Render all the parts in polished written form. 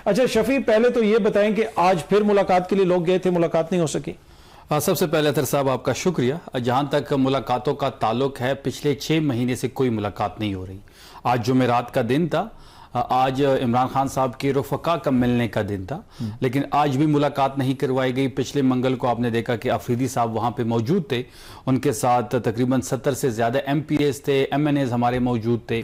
अच्छा शफी, पहले तो ये बताएं कि आज फिर मुलाकात के लिए लोग गए थे, मुलाकात नहीं हो सकी? सबसे पहले अतर साहब आपका शुक्रिया। जहां तक मुलाकातों का ताल्लुक है, पिछले 6 महीने से कोई मुलाकात नहीं हो रही। आज जुमेरात का दिन था, आज इमरान खान साहब के रुफ़का का मिलने का दिन था, लेकिन आज भी मुलाकात नहीं करवाई गई। पिछले मंगल को आपने देखा कि अफरीदी साहब वहाँ पे मौजूद थे, उनके साथ तकरीबन 70 से ज़्यादा MPAs थे, MNAs हमारे मौजूद थे,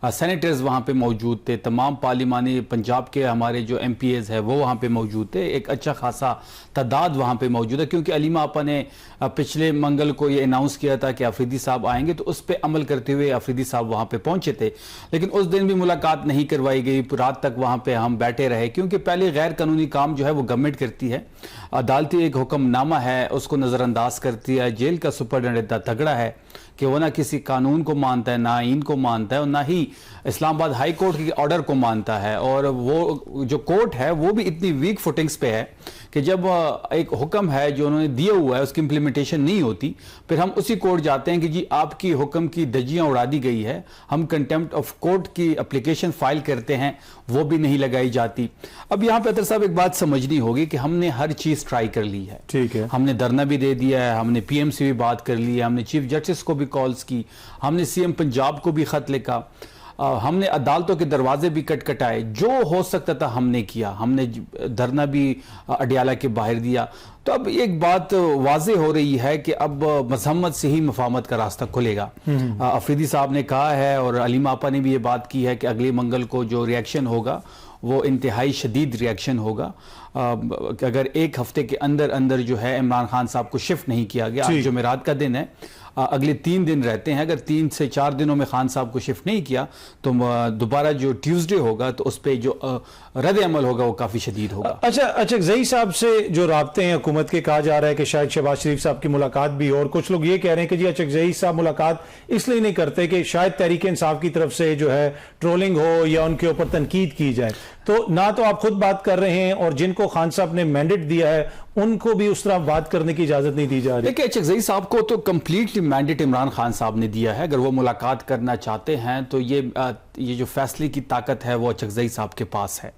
सेनेटर्स वहाँ पे मौजूद थे, तमाम पार्लिमानी पंजाब के हमारे जो MPAs है वो वहाँ पे मौजूद थे। एक अच्छा खासा तादाद वहाँ पे मौजूद है, क्योंकि अलीमा आपा ने पिछले मंगल को ये अनाउंस किया था कि अफरीदी साहब आएंगे, तो उस पर अमल करते हुए अफरीदी साहब वहाँ पे पहुँचे थे। लेकिन उस दिन भी मुलाकात नहीं करवाई गई, रात तक वहाँ पे हम बैठे रहे, क्योंकि पहले गैर कानूनी काम जो है वो गवर्नमेंट करती है, अदालती एक हुक्मनामा है उसको नज़रअंदाज करती है। जेल का सुपरडेंट इतना तगड़ा है कि वो ना किसी कानून को मानता है, ना आइन को मानता है, और ना ही इस्लामाबाद हाई कोर्ट के ऑर्डर को मानता है। और वो जो कोर्ट है वो भी इतनी वीक फुटिंग्स पे है कि जब एक हुक्म है जो उन्होंने दिया हुआ है उसकी इंप्लीमेंटेशन नहीं होती, फिर हम उसी कोर्ट जाते हैं कि जी आपकी हुक्म की धज्जियां उड़ा दी गई है, हम कंटेम्प्ट ऑफ कोर्ट की एप्लीकेशन फाइल करते हैं, वो भी नहीं लगाई जाती। अब यहाँ पे अतर साहब एक बात समझनी होगी कि हमने हर चीज ट्राई कर ली है, ठीक है, हमने धरना भी दे दिया है, हमने PM से भी बात कर ली है, हमने चीफ जस्टिस को भी कॉल्स की, हमने CM पंजाब को भी खत लिखा, हमने अदालतों के दरवाजे भी कटकटाए, जो हो सकता था हमने किया, हमने धरना भी अडियाला के बाहर दिया। तो अब एक बात वाजे हो रही है कि अब मजम्मत से ही मफाहमत का रास्ता खुलेगा। अफरीदी साहब ने कहा है और अलीमा आपा ने भी ये बात की है कि अगले मंगल को जो रिएक्शन होगा वो इंतहाई शदीद रिएक्शन होगा। अगर एक हफ्ते के अंदर अंदर जो है इमरान खान साहब को शिफ्ट नहीं किया गया, आज जुमेरात का दिन है, अगले 3 दिन रहते हैं, अगर 3 से 4 दिनों में खान साहब को शिफ्ट नहीं किया तो दोबारा जो ट्यूसडे होगा तो उस पर जो रद्द अमल होगा वो काफ़ी शदीद होगा। अच्छा ज़ई साहब से जो राब्ते हैं हुकूमत के, कहा जा रहा है कि शायद शहबाज शरीफ साहब की मुलाकात भी, और कुछ लोग ये कह रहे हैं कि जी ज़ई साहब मुलाकात इसलिए नहीं करते कि शायद तहरीक इंसाफ की तरफ से जो है ट्रोलिंग हो या उनके ऊपर तनकीद की जाए। तो ना तो आप खुद बात कर रहे हैं और जिनको खान साहब ने मैंडेट दिया है उनको भी उस तरह बात करने की इजाजत नहीं दी जा रही। देखिए अचकज़ई साहब को तो कंप्लीटली मैंडेट इमरान खान साहब ने दिया है, अगर वो मुलाकात करना चाहते हैं तो ये जो फैसले की ताकत है वो अचकज़ई साहब के पास है।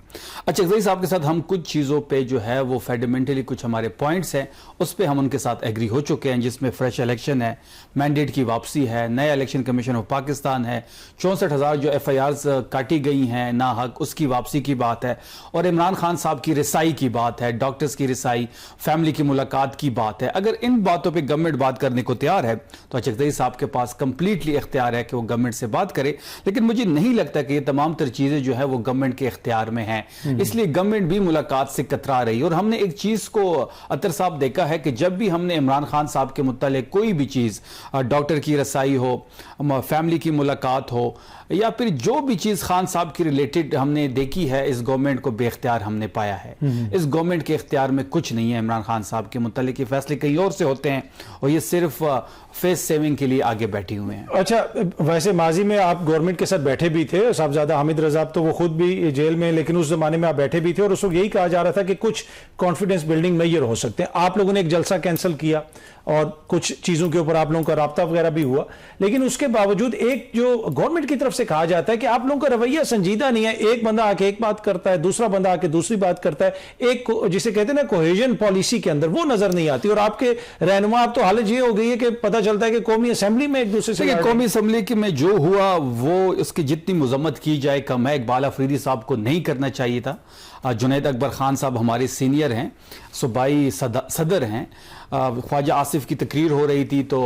अचकज़ई साहब के साथ हम कुछ चीज़ों पे जो है वो फंडामेंटली कुछ हमारे पॉइंट्स हैं उस पे हम उनके साथ एग्री हो चुके हैं, जिसमें फ्रेश इलेक्शन है, मैंडेट की वापसी है, नया इलेक्शन कमीशन ऑफ पाकिस्तान है, 64,000 जो FIRs काटी गई हैं ना हक, उसकी वापसी की बात है, और इमरान खान साहब की रिसाई की बात है, डॉक्टर्स की रिसाई, फैमिली की मुलाकात की बात है। अगर इन बातों पे गवर्नमेंट बात करने को तैयार है तो अचकज़ई साहब के पास कंप्लीटली इख्तियार है कि वो गवर्नमेंट से बात करे, लेकिन मुझे नहीं लगता कि ये तमाम तर चीज़ें जो है वो गवर्नमेंट के इख्तियार में हैं, इसलिए गवर्नमेंट भी मुलाकात से कतरा रही है। और हमने एक चीज़ को अतर साहब देखा है कि जब भी हमने इमरान खान साहब के मुतालिक कोई भी चीज़, डॉक्टर की रसाई हो, फैमिली की मुलाकात हो, या फिर जो भी चीज़ खान साहब की रिलेटेड हमने देखी है, इस गवर्नमेंट को बेख्तियार हमने पाया है। इस गवर्नमेंट के इख्तियार में कुछ नहीं है इमरान खान साहब के मुतालिक, ये फैसले कहीं और से होते हैं और ये सिर्फ फेस सेविंग के लिए आगे बैठे हुए हैं। अच्छा, वैसे माजी में आप गवर्नमेंट के साथ बैठे भी थे, साहबजादा हामिद रजा तो वो खुद भी जेल में, लेकिन उस जमाने में आप बैठे भी थे और उस वक्त यही कहा जा रहा था कि कुछ कॉन्फिडेंस बिल्डिंग मेजर हो सकते हैं। आप लोगों ने एक जलसा कैंसिल किया और कुछ चीज़ों के ऊपर आप लोगों का राब्ता वगैरह भी हुआ, लेकिन उसके बावजूद एक जो गवर्नमेंट की तरफ से कहा जाता है कि आप लोगों का रवैया संजीदा नहीं है, एक बंदा आके एक बात करता है, दूसरा बंदा आके दूसरी बात करता है, एक जिसे कहते हैं ना कोहेजन पॉलिसी के अंदर वो नजर नहीं आती। और आपके रहनुमा, अब तो हालत ये हो गई है कि पता चलता है कि कौमी असेंबली में एक दूसरे से, कौमी असेंबली की में जो हुआ वो उसकी जितनी मजम्मत की जाए कम है। इकबाल अफरीदी साहब को नहीं करना चाहिए था। जुनैद अकबर खान साहब हमारे सीनियर हैं, सूबाई सदर हैं, ख्वाजा आसिफ की तकरीर हो रही थी तो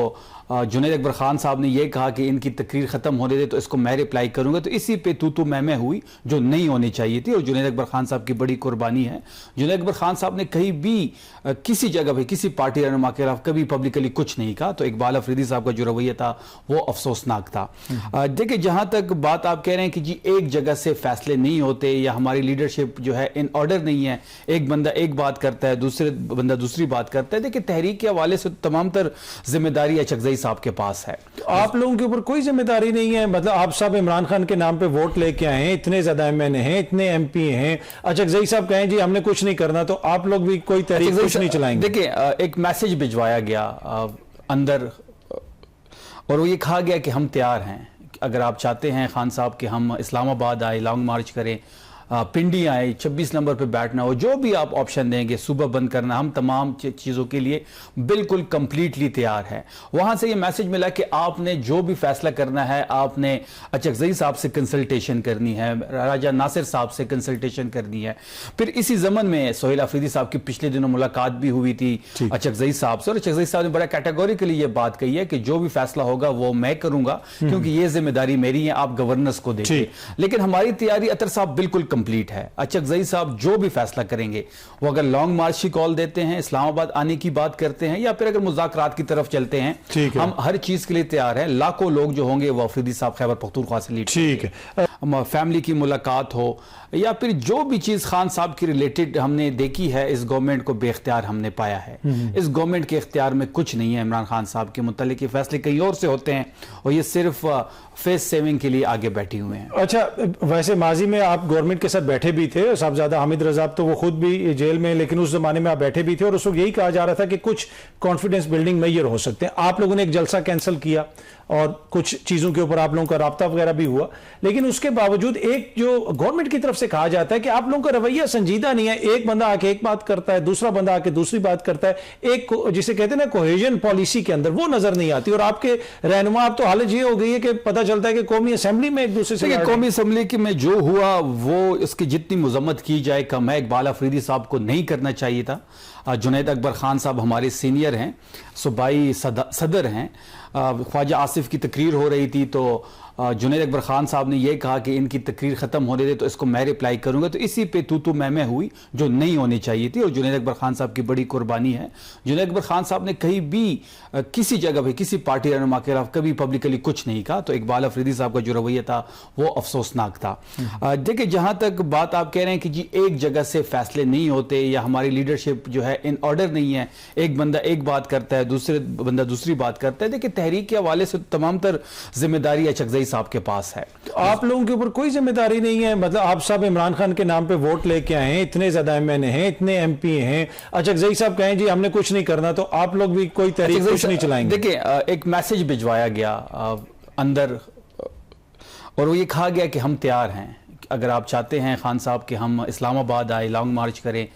जुनैद अकबर खान साहब ने यह कहा कि इनकी तकरीर ख़त्म होने दे तो इसको मैं रिप्लाई करूंगा, तो इसी पे तू मैं हुई जो नहीं होनी चाहिए थी। और जुनैद अकबर खान साहब की बड़ी कुर्बानी है। जुनैद अकबर खान साहब ने कहीं भी किसी जगह पे किसी पार्टी रहनुमा के खिलाफ कभी पब्लिकली कुछ नहीं कहा, तो इकबाल अफरीदी साहब का जो रवैया था वो अफसोसनाक था। देखिए, जहां तक बात आप कह रहे हैं कि जी एक जगह से फैसले नहीं होते या हमारी लीडरशिप जो है इन ऑर्डर नहीं है, एक बंदा एक बात करता है, दूसरे बंदा दूसरी बात करता है, देखिए तहरीक के हवाले से तमाम तर जिम्मेदारी अचकज़ई साहब के पास है। तो आप लोगों के ऊपर कोई जिम्मेदारी नहीं है? मतलब आप सब इमरान खान के नाम पे वोट लेके आए हैं, इतने ज्यादा MNA हैं, इतने MP हैं, अचकज़ई साहब कहें जी हमने कुछ नहीं करना, तो आप लोग भी कोई तहरीक कुछ नहीं चलाएंगे? देखिए, एक मैसेज भिजवाया गया अंदर और वो ये कहा गया कि हम तैयार हैं, अगर आप चाहते हैं खान साहब कि हम इस्लामाबाद आए, लॉन्ग मार्च करें, पिंडी आए, 26 नंबर पे बैठना हो, जो भी आप ऑप्शन देंगे, सुबह बंद करना, हम तमाम चीज़ों के लिए बिल्कुल कंप्लीटली तैयार हैं। वहाँ से ये मैसेज मिला कि आपने जो भी फैसला करना है, आपने अचकज़ई साहब से कंसल्टेशन करनी है, राजा नासिर साहब से कंसल्टेशन करनी है। फिर इसी ज़मन में सोहेल अफरीदी साहब की पिछले दिनों मुलाकात भी हुई थी अचकज़ई साहब से, और अचकज़ई साहब ने बड़ा कैटेगोरिकली ये बात कही है कि जो भी फैसला होगा वो मैं करूंगा, क्योंकि ये जिम्मेदारी मेरी है, आप गवर्नेंस को देखिए। लेकिन हमारी तैयारी अतर साहब बिल्कुल कंप्लीट है। अचकज़ई साहब जो भी फैसला करेंगे, वो अगर लॉन्ग मार्च की कॉल देते हैं, इस्लामाबाद आने की बात करते हैं, या फिर अगर मुज़ाकरात की तरफ चलते हैं, हम हर चीज के लिए तैयार हैं। लाखों लोग जो होंगे वो अफरीदी साहब खैबर पख्तूनख्वा से लीड, ठीक है, फैमिली की मुलाकात हो या फिर जो भी चीज खान साहब की रिलेटेड हमने देखी है, इस गवर्नमेंट को बेख्तियार हमने पाया है। इस गवर्नमेंट के इख्तियार में कुछ नहीं है। इमरान खान साहब के मुतालिक ये फैसले कहीं और से होते हैं और ये सिर्फ फेस सेविंग के लिए आगे बैठे हुए हैं। अच्छा, वैसे माजी में आप गवर्नमेंट के साथ बैठे भी थे, साहबजादा हामिद रजा तो वो खुद भी जेल में, लेकिन उस जमाने में आप बैठे भी थे और उस वक्त यही कहा जा रहा था कि कुछ कॉन्फिडेंस बिल्डिंग मेजर हो सकते हैं। आप लोगों ने एक जलसा कैंसिल किया और कुछ चीजों के ऊपर आप लोगों का राब्ता वगैरह भी हुआ, लेकिन उसके बावजूद एक जो गवर्नमेंट की तरफ से कहा जाता है कि आप लोगों का रवैया संजीदा नहीं है। एक बंदा आके एक बात करता है, दूसरा बंदा आके दूसरी बात करता है, एक जिसे कहते हैं ना कोहेजन पॉलिसी के अंदर वो नजर नहीं आती। और आपके रहनुमा अब तो हालत ये हो गई है कि पता चलता है कि कौमी असेंबली में एक दूसरे से, कौमी असेंबली की में जो हुआ वो इसकी जितनी मजम्मत की जाए कम है। इकबाल अफरीदी साहब को नहीं करना चाहिए था। जुनैद अकबर खान साहब हमारे सीनियर हैं, सूबाई सदर हैं। ख्वाजा आसिफ की तकरीर हो रही थी तो जुनैद अकबर खान साहब ने यह कहा कि इनकी तकरीर ख़त्म होने दे तो इसको मैं रिप्लाई करूंगा, तो इसी पे तू मैं हुई जो नहीं होनी चाहिए थी। और जुनैद अकबर खान साहब की बड़ी कुर्बानी है। जुनैद अकबर खान साहब ने कहीं भी किसी जगह पे किसी पार्टी रहनुमा के खिलाफ कभी पब्लिकली कुछ नहीं कहा। तो इकबाल अफरीदी साहब का जो रवैया था वो अफसोसनाक था। देखिए, जहां तक बात आप कह रहे हैं कि जी एक जगह से फैसले नहीं होते या हमारी लीडरशिप जो है इन ऑर्डर नहीं है, एक बंदा एक बात करता है, दूसरे बंदा दूसरी बात करता है। देखिए, तहरीक के हवाले से तमाम तर जिम्मेदारी अचकज़ई साहब के पास है। तो आप लोगों के ऊपर कोई जिम्मेदारी नहीं है? मतलब आप सब इमरान खान के नाम पे वोट लेके आए हैं, इतने ज्यादा एमएनए हैं, इतने एमपी हैं, अचकज़ई साहब कहें जी हमने कुछ नहीं करना, तो आप लोग भी कोई तहरीक कुछ नहीं चलाएंगे? देखिए, एक मैसेज भिजवाया गया अंदर और वो ये कहा गया कि हम तैयार हैं, अगर आप चाहते हैं खान साहब कि हम इस्लामाबाद आए, लॉन्ग मार्च करें,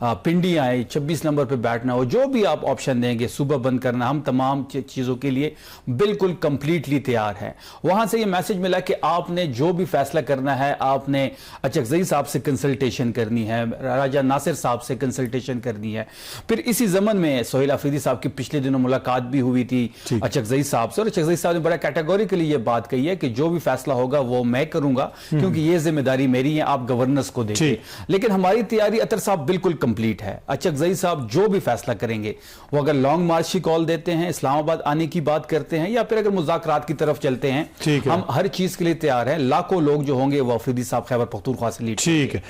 पिंडी आए, 26 नंबर पे बैठना हो, जो भी आप ऑप्शन देंगे, सुबह बंद करना, हम तमाम चीज़ों के लिए बिल्कुल कंप्लीटली तैयार हैं। वहाँ से ये मैसेज मिला कि आपने जो भी फैसला करना है, आपने अचकज़ई साहब से कंसल्टेशन करनी है, राजा नासिर साहब से कंसल्टेशन करनी है। फिर इसी ज़मन में सोहेल अफरीदी साहब की पिछले दिनों मुलाकात भी हुई थी अचकज़ई साहब से, और अचकज़ई साहब ने बड़ा कैटेगोरिकली ये बात कही है कि जो भी फैसला होगा वो मैं करूंगा, क्योंकि ये जिम्मेदारी मेरी है, आप गवर्नेंस को देखिए। लेकिन हमारी तैयारी अतर साहब बिल्कुल कंप्लीट है। अचकज़ई साहब जो भी फैसला करेंगे, वो अगर लॉन्ग मार्च की कॉल देते हैं, इस्लामाबाद आने की बात करते हैं, या फिर अगर मुज़ाकरात की तरफ चलते हैं, हम हर चीज के लिए तैयार हैं। लाखों लोग जो होंगे वो अफरीदी साहब खैबर पख्तूनख्वा से लीड, ठीक है।